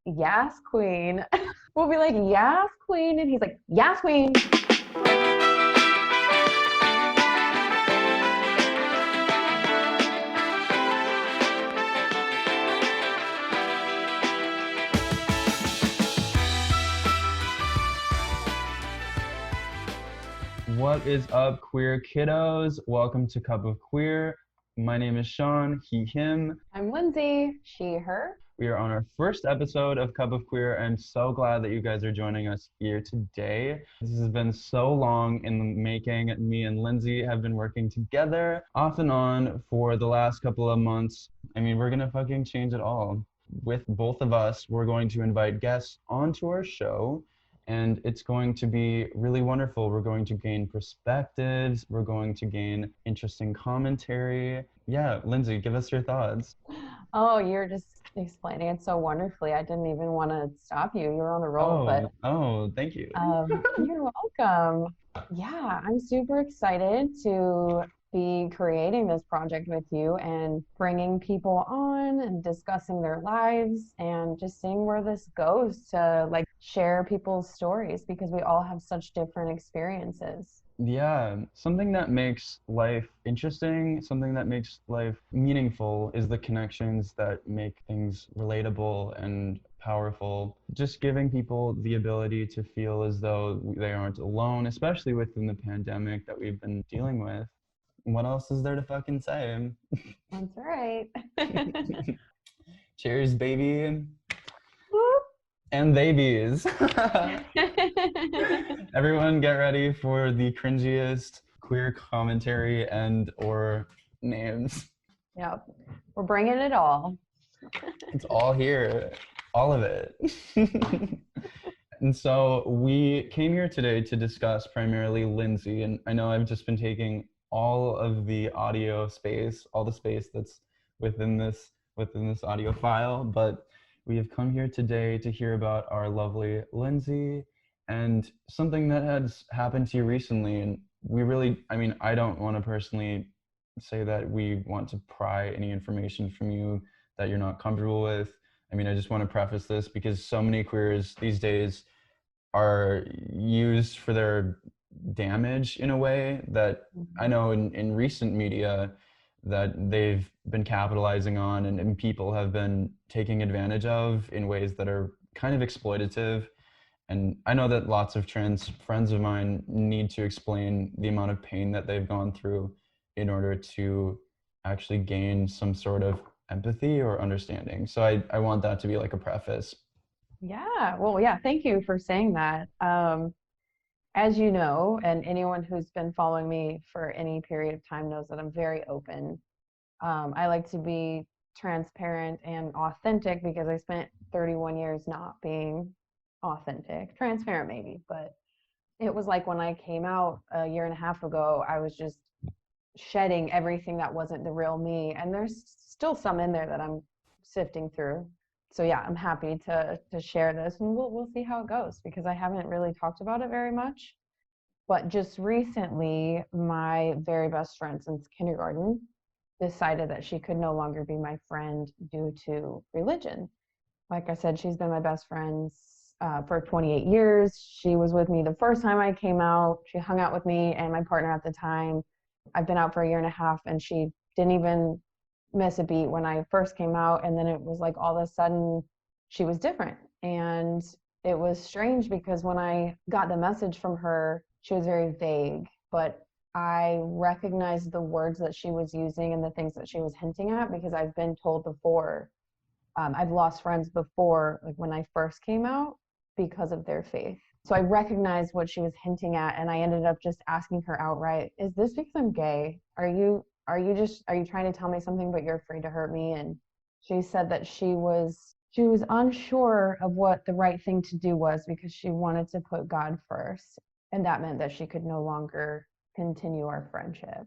Yas Queen. We'll be like, Yas Queen. And he's like, Yas Queen. What is up, queer kiddos? Welcome to Cup of Queer. My name is Sean, he, him. I'm Lindsay, she, her. We are on our first episode of Cup of Queer. I'm so glad that you guys are joining us here today. This has been so long in the making. Me and Lindsay have been working together off and on for the last couple of months. I mean, we're gonna fucking change it all. With both of us, we're going to invite guests onto our show, and it's going to be really wonderful. We're going to gain perspectives, we're going to gain interesting commentary. Yeah, Lindsay, give us your thoughts. Oh, you're just explaining it so wonderfully. I didn't even want to stop you. You were on a roll, but Thank you. you're welcome. Yeah, I'm super excited to be creating this project with you and bringing people on and discussing their lives and just seeing where this goes to like share people's stories because we all have such different experiences. Yeah, something that makes life interesting, something that makes life meaningful is the connections that make things relatable and powerful. Just giving people the ability to feel as though they aren't alone, especially within the pandemic that we've been dealing with. What else is there to fucking say? That's right. Cheers, baby. And theybies. Everyone get ready for the cringiest queer commentary and or names. Yep. We're bringing it all. It's all here, all of it. And so we came here today to discuss primarily Lindsay, and I know I've just been taking all of the audio space, all the space that's within this audio file, but we have come here today to hear about our lovely Lindsay and something that has happened to you recently. And we really, I mean, I don't want to personally say that we want to pry any information from you that you're not comfortable with. I mean, I just want to preface this because so many queers these days are used for their damage in a way that I know in recent media that they've been capitalizing on and people have been taking advantage of in ways that are kind of exploitative. And I know that lots of trans friends of mine need to explain the amount of pain that they've gone through in order to actually gain some sort of empathy or understanding. So I want that to be like a preface. Yeah. Well, yeah, thank you for saying that. As you know, and anyone who's been following me for any period of time knows that I'm very open. I like to be transparent and authentic because I spent 31 years not being authentic. Transparent, maybe, but it was like when I came out a year and a half ago, I was just shedding everything that wasn't the real me. And there's still some in there that I'm sifting through. So yeah, I'm happy to share this and we'll see how it goes because I haven't really talked about it very much. But just recently, my very best friend since kindergarten decided that she could no longer be my friend due to religion. Like I said, she's been my best friend for 28 years. She was with me the first time I came out. She hung out with me and my partner at the time. I've been out for a year and a half, and she didn't even miss a beat when I first came out. And then it was like all of a sudden she was different. And it was strange because when I got the message from her, she was very vague, but I recognized the words that she was using and the things that she was hinting at because I've been told before. I've lost friends before, like when I first came out, because of their faith. So I recognized what she was hinting at, and I ended up just asking her outright, "Is this because I'm gay? Are you trying to tell me something, but you're afraid to hurt me?" And she said that she was unsure of what the right thing to do was because she wanted to put God first, and that meant that she could no longer continue our friendship.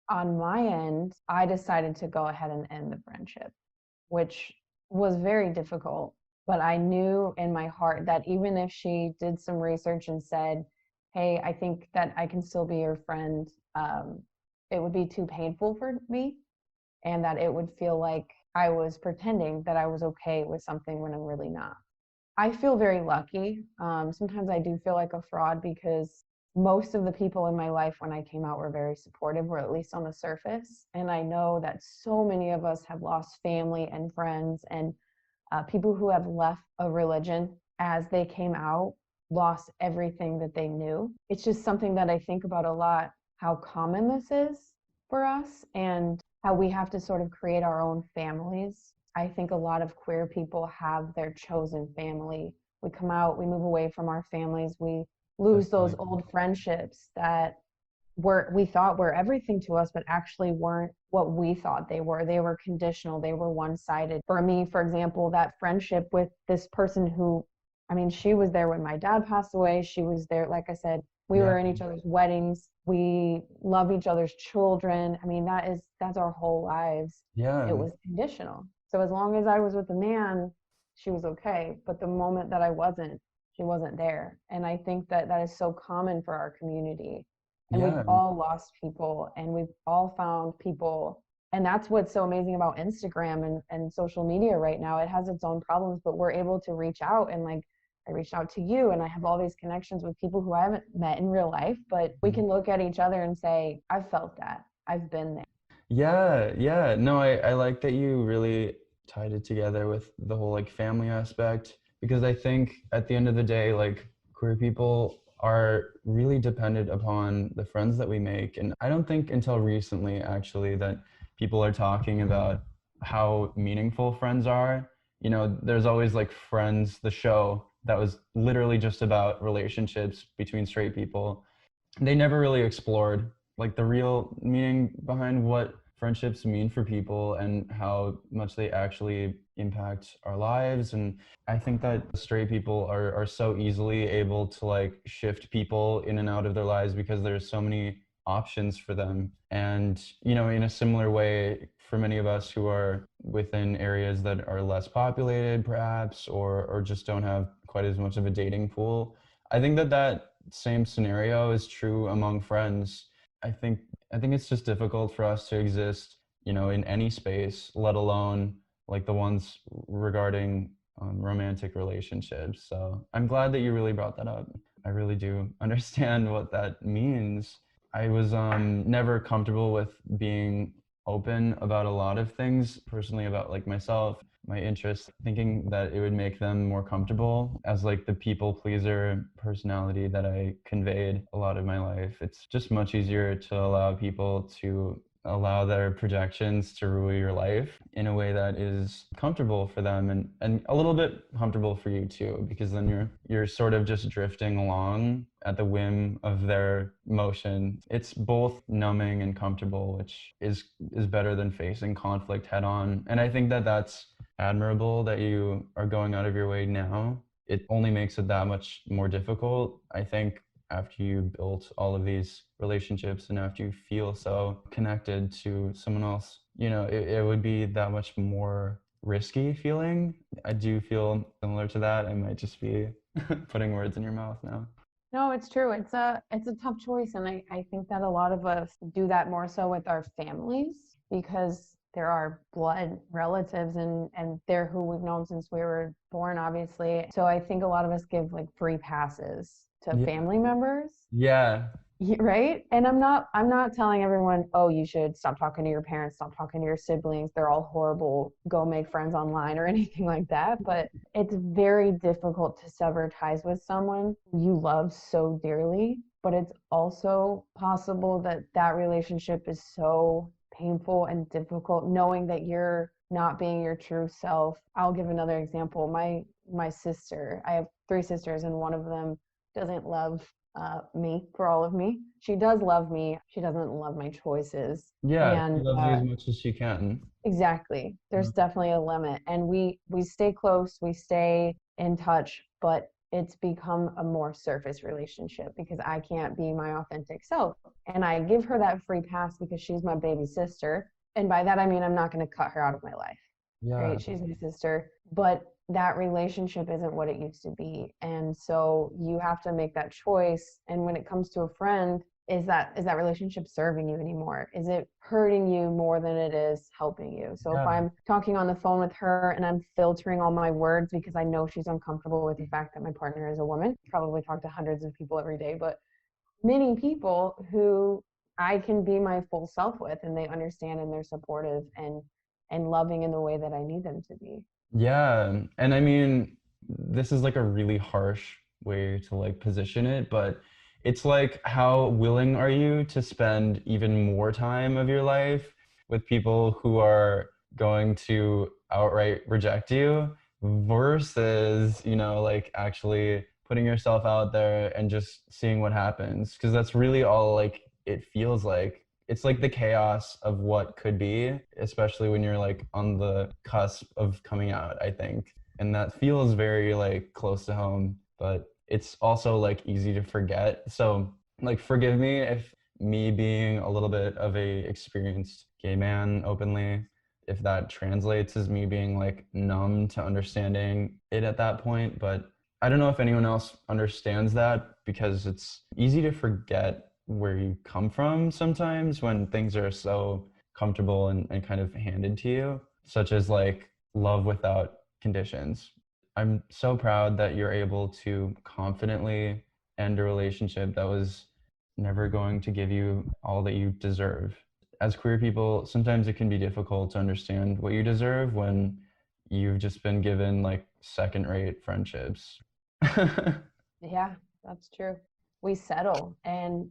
On my end, I decided to go ahead and end the friendship, which was very difficult. But I knew in my heart that even if she did some research and said, "Hey, I think that I can still be your friend," it would be too painful for me and that it would feel like I was pretending that I was okay with something when I'm really not. I feel very lucky. Sometimes I do feel like a fraud because most of the people in my life when I came out were very supportive, or at least on the surface. And I know that so many of us have lost family and friends, and people who have left a religion as they came out lost everything that they knew. It's just something that I think about a lot, how common this is for us and how we have to sort of create our own families. I think a lot of queer people have their chosen family. We come out, we move away from our families, we lose those Definitely. old friendships that we thought were everything to us, but actually weren't what we thought they were. They were conditional, they were one-sided. For me, for example, that friendship with this person who, I mean, she was there when my dad passed away. She was there, like I said, we Yeah. were in each other's weddings. We love each other's children. I mean, that's our whole lives. It Yeah. was conditional. So as long as I was with the man, she was okay. But the moment that I wasn't, she wasn't there. And I think that that is so common for our community, and we've Yeah. all lost people, and we've all found people. And that's what's so amazing about Instagram and social media right now. It has its own problems, but we're able to reach out, and like I reached out to you and I have all these connections with people who I haven't met in real life, but we can look at each other and say, I've felt that, I've been there. Yeah, yeah. No, I like that you really tied it together with the whole like family aspect, because I think at the end of the day, like queer people are really dependent upon the friends that we make. And I don't think until recently actually that people are talking about how meaningful friends are. You know, there's always like Friends, the show that was literally just about relationships between straight people. They never really explored like the real meaning behind what friendships mean for people and how much they actually impact our lives. And I think that straight people are so easily able to like shift people in and out of their lives because there's so many options for them. And you know, in a similar way, for many of us who are within areas that are less populated perhaps, or just don't have quite as much of a dating pool, I think that that same scenario is true among friends. I think I think it's just difficult for us to exist, you know, in any space, let alone like the ones regarding romantic relationships. So I'm glad that you really brought that up. I really do understand what that means. I was never comfortable with being open about a lot of things personally about like myself, my interests, thinking that it would make them more comfortable as like the people pleaser personality that I conveyed a lot of my life. It's just much easier to allow people to allow their projections to rule your life in a way that is comfortable for them, and a little bit comfortable for you too, because then you're sort of just drifting along at the whim of their motion. It's both numbing and comfortable, which is better than facing conflict head on. And I think that that's admirable that you are going out of your way now. It only makes it that much more difficult, I think, after you built all of these relationships and after you feel so connected to someone else. You know, it would be that much more risky feeling. I do feel similar to that. I might just be putting words in your mouth now. No, it's true. It's a tough choice. And I think that a lot of us do that more so with our families because they're our blood relatives, and they're who we've known since we were born, obviously. So I think a lot of us give like free passes to Yeah. family members. Yeah. Right? And I'm not telling everyone, "Oh, you should stop talking to your parents, stop talking to your siblings. They're all horrible. Go make friends online," or anything like that, but it's very difficult to sever ties with someone you love so dearly, but it's also possible that that relationship is so painful and difficult knowing that you're not being your true self. I'll give another example. My sister, I have three sisters, and one of them doesn't love me for all of me. She does love me. She doesn't love my choices. Yeah. She And loves you as much as she can. exactly, there's definitely a limit. And we stay close, we stay in touch, but it's become a more surface relationship because I can't be my authentic self. And I give her that free pass because she's my baby sister. And by that I mean I'm not going to cut her out of my life, Yeah. right? She's my sister, but that relationship isn't what it used to be. And so you have to make that choice. And when it comes to a friend, is that relationship serving you anymore? Is it hurting you more than it is helping you? So if Yeah. I'm talking on the phone with her and I'm filtering all my words because I know she's uncomfortable with the fact that my partner is a woman, probably talk to hundreds of people every day, but many people who I can be my full self with, and they understand and they're supportive and loving in the way that I need them to be. Yeah, and I mean, this is like a really harsh way to like position it, but it's like how willing are you to spend even more time of your life with people who are going to outright reject you versus, like actually putting yourself out there and just seeing what happens. Because that's really all like it feels like. It's like the chaos of what could be, especially when you're like on the cusp of coming out, I think. And that feels very like close to home, but it's also like easy to forget. So like forgive me if me being a little bit of a experienced gay man openly, if that translates as me being like numb to understanding it at that point, but I don't know if anyone else understands that because it's easy to forget where you come from sometimes when things are so comfortable and kind of handed to you, such as like love without conditions. I'm so proud that you're able to confidently end a relationship that was never going to give you all that you deserve. As queer people, sometimes it can be difficult to understand what you deserve when you've just been given like second rate friendships. Yeah, that's true. We settle. And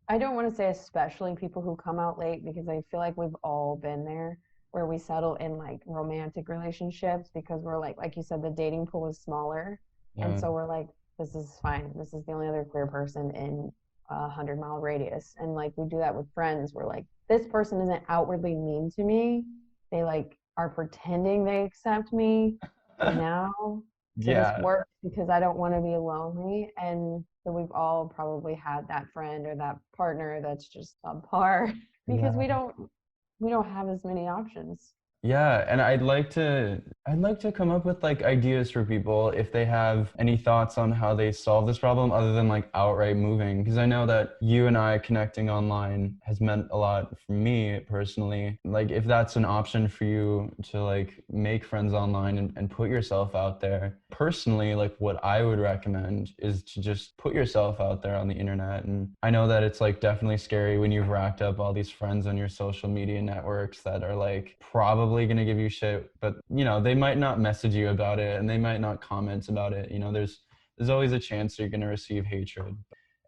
I don't want to say especially people who come out late because I feel like we've all been there where we settle in like romantic relationships because we're like you said, the dating pool is smaller. And Yeah. so we're like, this is fine. This is the only other queer person in a 100-mile radius. And like we do that with friends. We're like, this person isn't outwardly mean to me. They like are pretending they accept me for now, so this Yeah. works because I don't want to be lonely. And so we've all probably had that friend or that partner that's just subpar because Yeah. we don't have as many options. Yeah, and I'd like to come up with like ideas for people if they have any thoughts on how they solve this problem other than like outright moving. Because I know that you and I connecting online has meant a lot for me personally. Like if that's an option for you to like make friends online and put yourself out there. Personally, like what I would recommend is to just put yourself out there on the internet. And I know that it's like definitely scary when you've racked up all these friends on your social media networks that are like probably going to give you shit, but they might not message you about it and they might not comment about it. There's always a chance you're going to receive hatred.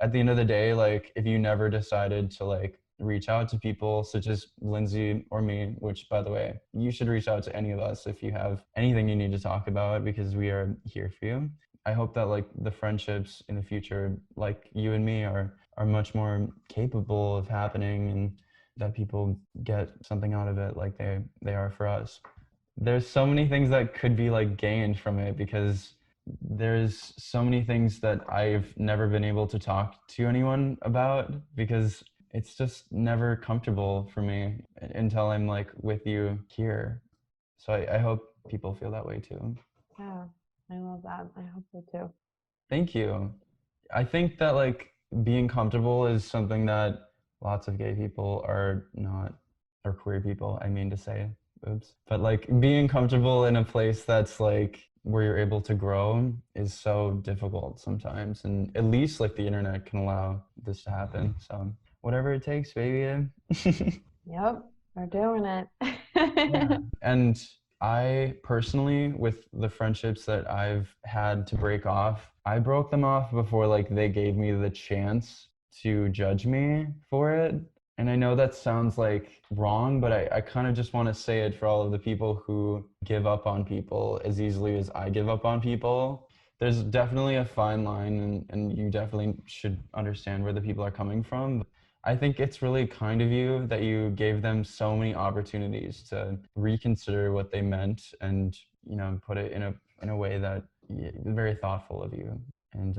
At the end of the day, like if you never decided to like reach out to people such as Lindsay or me, which by the way, you should reach out to any of us if you have anything you need to talk about because we are here for you. I hope that like the friendships in the future, like you and me, are much more capable of happening and that people get something out of it like they are for us. There's so many things that could be like gained from it because there's so many things that I've never been able to talk to anyone about because it's just never comfortable for me until I'm like with you here. So I hope people feel that way too. Yeah, I love that. I hope so too. Thank you. I think that like being comfortable is something that lots of gay people are not, or queer people, I mean to say, oops. But like being comfortable in a place that's like where you're able to grow is so difficult sometimes. And at least like the internet can allow this to happen. So whatever it takes, baby. Yep, we're doing it. Yeah. And I personally, with the friendships that I've had to break off, I broke them off before like they gave me the chance to judge me for it. And I know that sounds like wrong, but I kind of just want to say it for all of the people who give up on people as easily as I give up on people. There's definitely a fine line, and you definitely should understand where the people are coming from. I think it's really kind of you that you gave them so many opportunities to reconsider what they meant and put it in a way that very thoughtful of you. And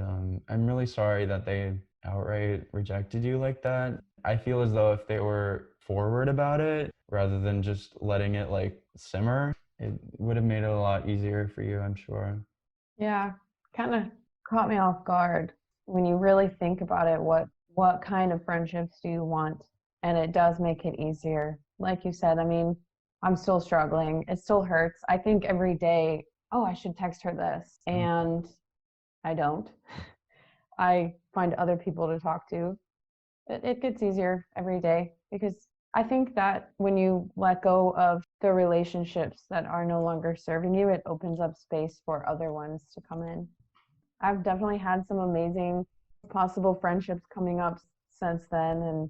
I'm really sorry that they outright rejected you like that. I feel as though if they were forward about it rather than just letting it like simmer, it would have made it a lot easier for you, I'm sure. Yeah, kind of caught me off guard when you really think about it. What what kind of friendships do you want? And it does make it easier. Like you said, I mean, I'm still struggling. It still hurts. I think every day, oh, I should text her this. And I don't. I find other people to talk to. It gets easier every day because I think that when you let go of the relationships that are no longer serving you, it opens up space for other ones to come in. I've definitely had some amazing possible friendships coming up since then. And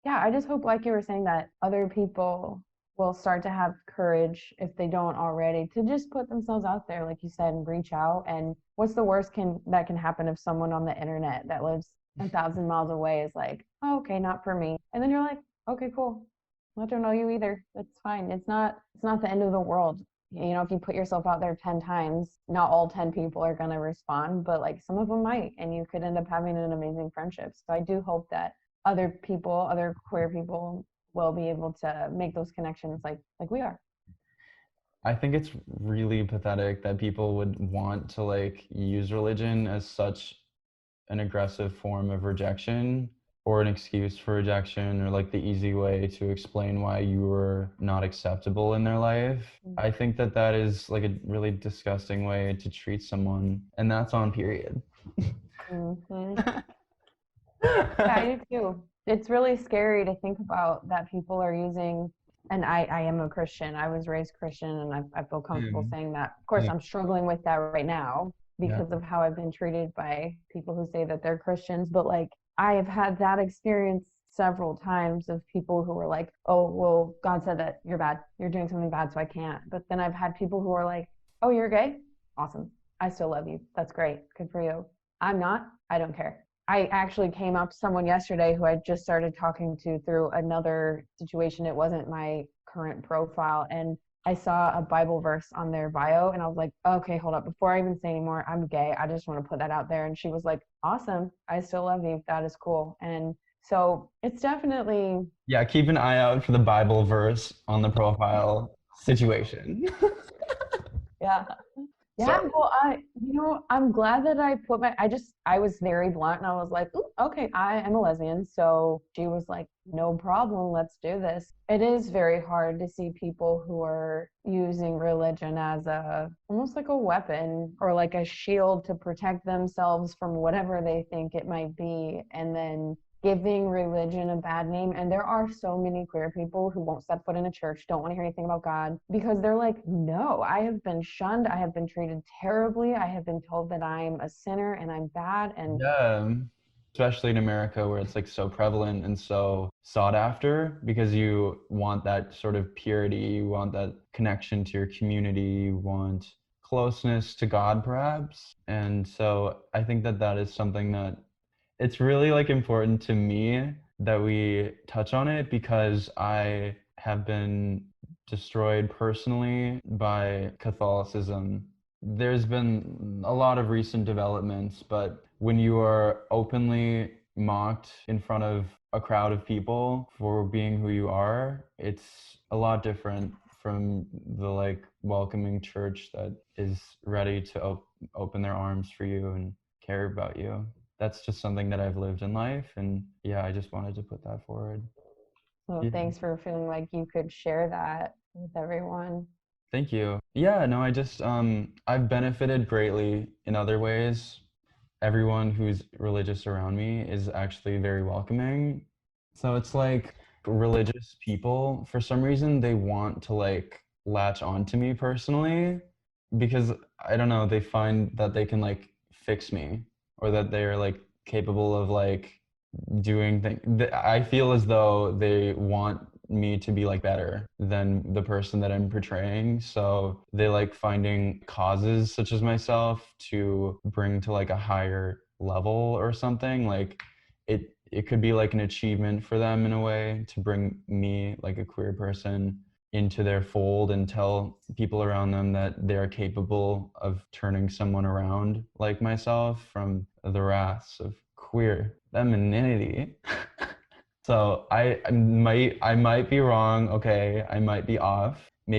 yeah, I just hope, like you were saying, that other people will start to have courage, if they don't already, to just put themselves out there, like you said, and reach out. And what's the worst that can happen if someone on the internet that lives 1,000 miles away is like, oh, okay, not for me. And then you're like, okay, cool. I don't know you either. That's fine. It's not the end of the world. You know, if you put yourself out there 10 times, not all 10 people are going to respond, but like some of them might, and you could end up having an amazing friendship. So I do hope that other people, other queer people will be able to make those connections like we are. I think it's really pathetic that people would want to like use religion as such an aggressive form of rejection or an excuse for rejection or like the easy way to explain why you were not acceptable in their life. I think that that is like a really disgusting way to treat someone, and that's on period. Mm-hmm. Yeah, I do too. It's really scary to think about that people are using, and I am a Christian. I was raised Christian, and I feel comfortable Same. saying that. Of course, Same. I'm struggling with that right now Yeah. because of how I've been treated by people who say that they're Christians. But like, I have had that experience several times of people who were like, oh, well, God said that you're bad. You're doing something bad, so I can't. But then I've had people who are like, oh, you're gay? Awesome. I still love you. That's great. Good for you. I'm not. I don't care. I actually came up to someone yesterday who I just started talking to through another situation. It wasn't my current profile. And I saw a Bible verse on their bio and I was like, okay, hold up. Before I even say anymore, I'm gay. I just want to put that out there. And she was like, awesome. I still love you. That is cool. And so it's definitely, Yeah, keep an eye out for the Bible verse on the profile situation. yeah. Yeah, Sorry. well, I'm glad that I was very blunt and I was like, "Ooh, okay, I am a lesbian." So she was like, no problem, let's do this. It is very hard to see people who are using religion as almost like a weapon or like a shield to protect themselves from whatever they think it might be, and then giving religion a bad name. And there are so many queer people who won't step foot in a church, don't want to hear anything about God because they're like, no, I have been shunned. I have been treated terribly. I have been told that I'm a sinner and I'm bad. And Yeah, especially in America where it's like so prevalent and so sought after because you want that sort of purity, you want that connection to your community, you want closeness to God perhaps. And so I think that that is something that it's really like important to me that we touch on it because I have been destroyed personally by Catholicism. There's been a lot of recent developments, but when you are openly mocked in front of a crowd of people for being who you are, it's a lot different from the like welcoming church that is ready to open their arms for you and care about you. That's just something that I've lived in life, and yeah, I just wanted to put that forward. so Yeah. thanks for feeling like you could share that with everyone. Thank you. Yeah, no, I just I've benefited greatly in other ways. Everyone who's religious around me is actually very welcoming. So it's like religious people, for some reason, they want to like latch on to me personally because I don't know, they find that they can like fix me or that they're like capable of like doing things. I feel as though they want me to be like better than the person that I'm portraying. So they like finding causes such as myself to bring to like a higher level or something. Like it could be like an achievement for them in a way to bring me like a queer person into their fold and tell people around them that they're capable of turning someone around like myself from the wraths of queer femininity. So I might be wrong, okay, I might be off,